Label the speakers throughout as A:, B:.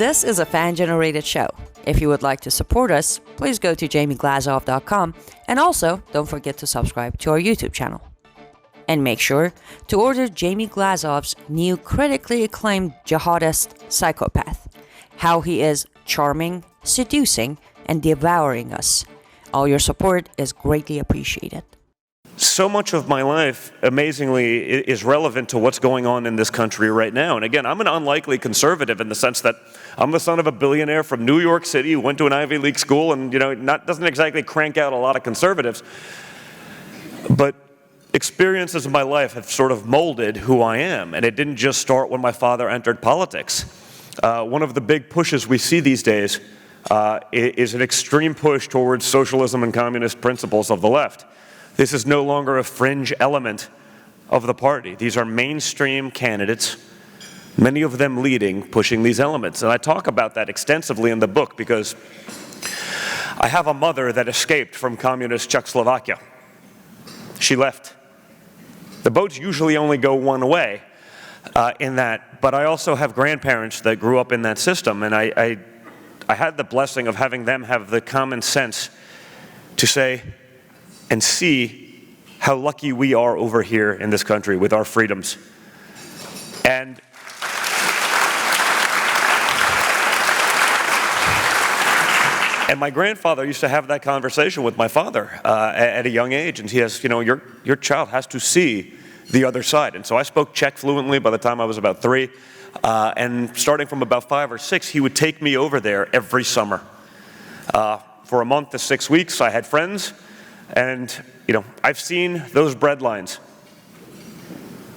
A: This is a fan-generated show. If you would like to support us, please go to jamieglazov.com, and also don't forget to subscribe to our YouTube channel. And make sure to order Jamie Glazov's new critically acclaimed jihadist Psychopath, how he is charming, seducing, and devouring us. All your support is greatly appreciated.
B: So much of my life, amazingly, is relevant to what's going on in this country right now. And again, I'm an unlikely conservative in the sense that I'm the son of a billionaire from New York City who went to an Ivy League school and, doesn't exactly crank out a lot of conservatives. But experiences of my life have sort of molded who I am. And it didn't just start when my father entered politics. One of the big pushes we see these days is an extreme push towards socialism and communist principles of the left. This is no longer a fringe element of the party. These are mainstream candidates, many of them leading, pushing these elements. And I talk about that extensively in the book because I have a mother that escaped from communist Czechoslovakia. She left. The boats usually only go one way in that, but I also have grandparents that grew up in that system, and I had the blessing of having them have the common sense to say and see how lucky we are over here in this country with our freedoms. And my grandfather used to have that conversation with my father at a young age, and he has, your child has to see the other side. And so I spoke Czech fluently by the time I was about 3, and starting from about 5 or 6, he would take me over there every summer. For a month to 6 weeks, I had friends. And, I've seen those bread lines.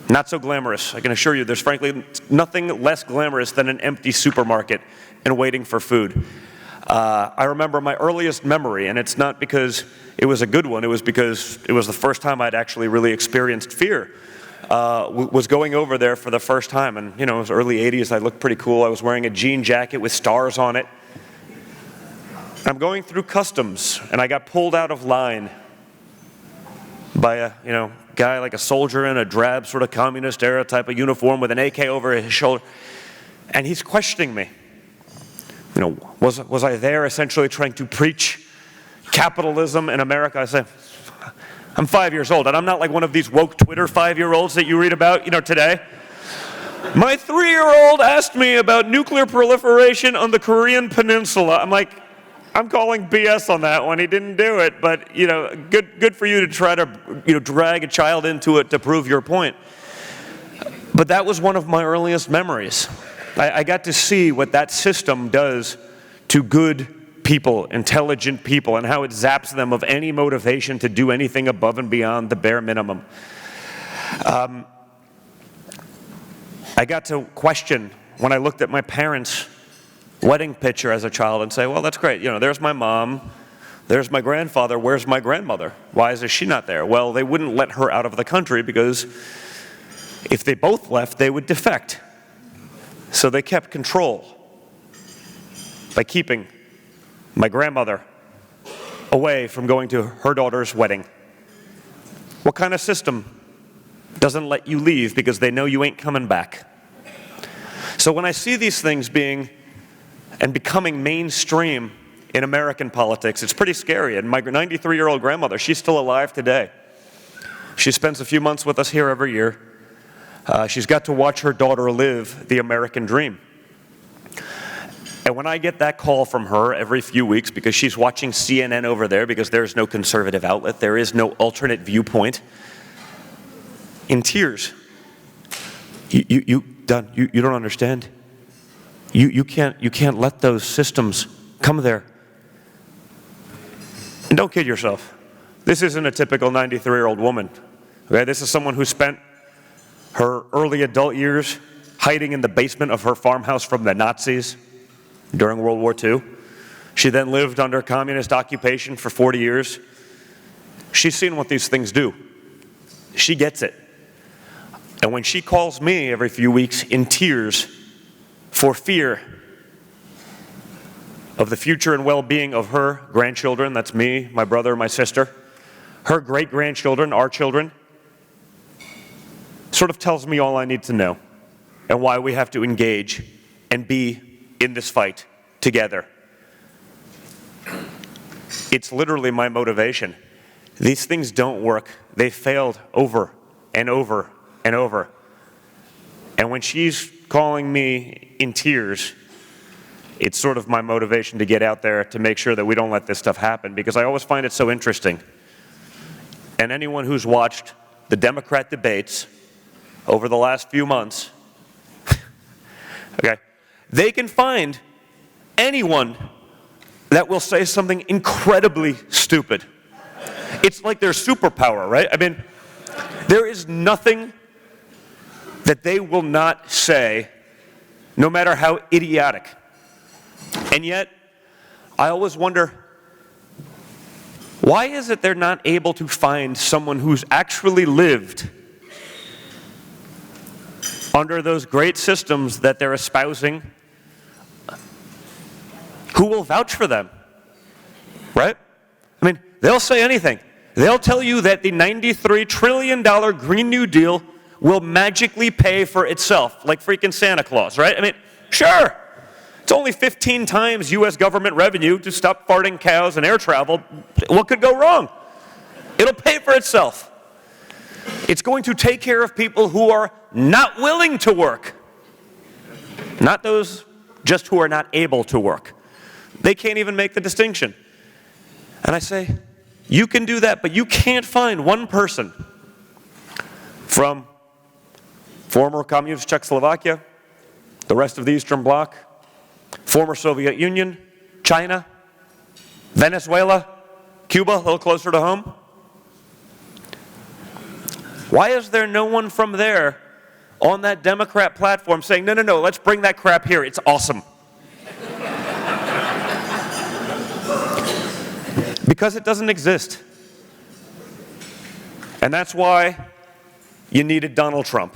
B: Not so glamorous. I can assure you there's frankly nothing less glamorous than an empty supermarket and waiting for food. I remember my earliest memory, and it's not because it was a good one, it was because it was the first time I'd actually really experienced fear, was going over there for the first time. And, it was early 80s, I looked pretty cool. I was wearing a jean jacket with stars on it. I'm going through customs, and I got pulled out of line by a, guy like a soldier in a drab sort of communist era type of uniform with an AK over his shoulder. And he's questioning me. Was I there essentially trying to preach capitalism in America? I said, I'm 5 years old, and I'm not like one of these woke Twitter 5-year-olds that you read about, today. My 3-year-old asked me about nuclear proliferation on the Korean Peninsula. I'm like, I'm calling BS on that one. He didn't do it, but good for you to try to drag a child into it to prove your point. But that was one of my earliest memories. I got to see what that system does to good people, intelligent people, and how it zaps them of any motivation to do anything above and beyond the bare minimum. I got to question when I looked at my parents' wedding picture as a child and say, well, that's great. There's my mom, there's my grandfather, where's my grandmother? Why is she not there? Well, they wouldn't let her out of the country because if they both left, they would defect. So they kept control by keeping my grandmother away from going to her daughter's wedding. What kind of system doesn't let you leave because they know you ain't coming back? So when I see these things being and becoming mainstream in American politics, it's pretty scary. And my 93-year-old grandmother, she's still alive today. She spends a few months with us here every year. She's got to watch her daughter live the American dream. And when I get that call from her every few weeks, because she's watching CNN over there, because there's no conservative outlet, there is no alternate viewpoint, in tears, you don't understand. You can't let those systems come there. And don't kid yourself. This isn't a typical 93-year-old woman. Okay? This is someone who spent her early adult years hiding in the basement of her farmhouse from the Nazis during World War II. She then lived under communist occupation for 40 years. She's seen what these things do. She gets it. And when she calls me every few weeks in tears for fear of the future and well-being of her grandchildren, that's me, my brother, my sister, her great-grandchildren, our children, sort of tells me all I need to know and why we have to engage and be in this fight together. It's literally my motivation. These things don't work. They failed over and over and over. And when she's calling me in tears, it's sort of my motivation to get out there to make sure that we don't let this stuff happen, because I always find it so interesting. And anyone who's watched the Democrat debates over the last few months, okay, they can find anyone that will say something incredibly stupid. It's like their superpower, right? I mean, there is nothing that they will not say, no matter how idiotic. And yet, I always wonder, why is it they're not able to find someone who's actually lived under those great systems that they're espousing, who will vouch for them, right? I mean, they'll say anything. They'll tell you that the $93 trillion Green New Deal will magically pay for itself, like freaking Santa Claus, right? I mean, sure. It's only 15 times U.S. government revenue to stop farting cows and air travel. What could go wrong? It'll pay for itself. It's going to take care of people who are not willing to work. Not those just who are not able to work. They can't even make the distinction. And I say, you can do that, but you can't find one person from former communist Czechoslovakia, the rest of the Eastern Bloc, former Soviet Union, China, Venezuela, Cuba, a little closer to home. Why is there no one from there on that Democrat platform saying, no, no, no, let's bring that crap here, it's awesome? Because it doesn't exist. And that's why you needed Donald Trump.